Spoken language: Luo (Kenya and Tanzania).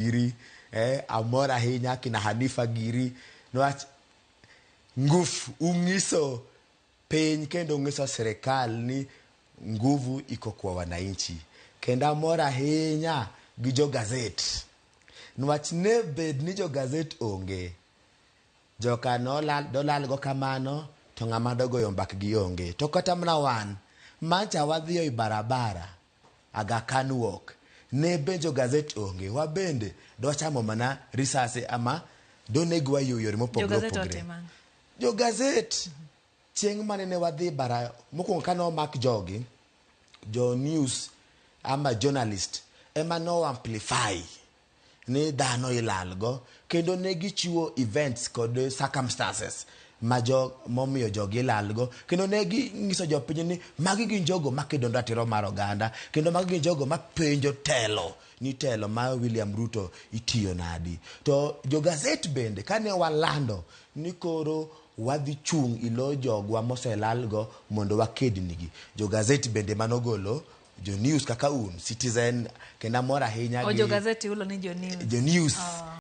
giri, Amor ahinya kina Hanifa giri, nwach nguvu ungiso piny kendo ungiso serikal ni nguvu iko kwa wananchi. Kenda Amor ahinya gi jo gaset. Nwach ne bedni jo gaset onge. Joka olalgo kamano to ng'ama dogoyo mbak gi onge. To kata mna wan mancha wadhiyo i barabara aga kan walk. Ne benjo gaset onge. Wabende dochamo mana risase ama donegwa yore mopogre opogre. Jo gaset chieng' mane ne wadhi bara mokwongo kane omak jogi jo news ama journalist ema no amplify ni dhano ilalgo kendo ne gichiwo events kod circumstances ma momiyo jogi ilalgo kendo ne ginyiso jopiny ni magi gin jogo makedo ratiro mar oganda kendo magi gin jogo mapenjo telo ni telo ma William Ruto itiyo nadi. To jo gaset bende kane walando ni koro wadhi chung ilo jogwa moselalgo mondo wakednigi. Jo gaset bende manogolo jo news kaka un Citizen kenda Amor ahinya jo gaset ulo ni jo news. Jo news.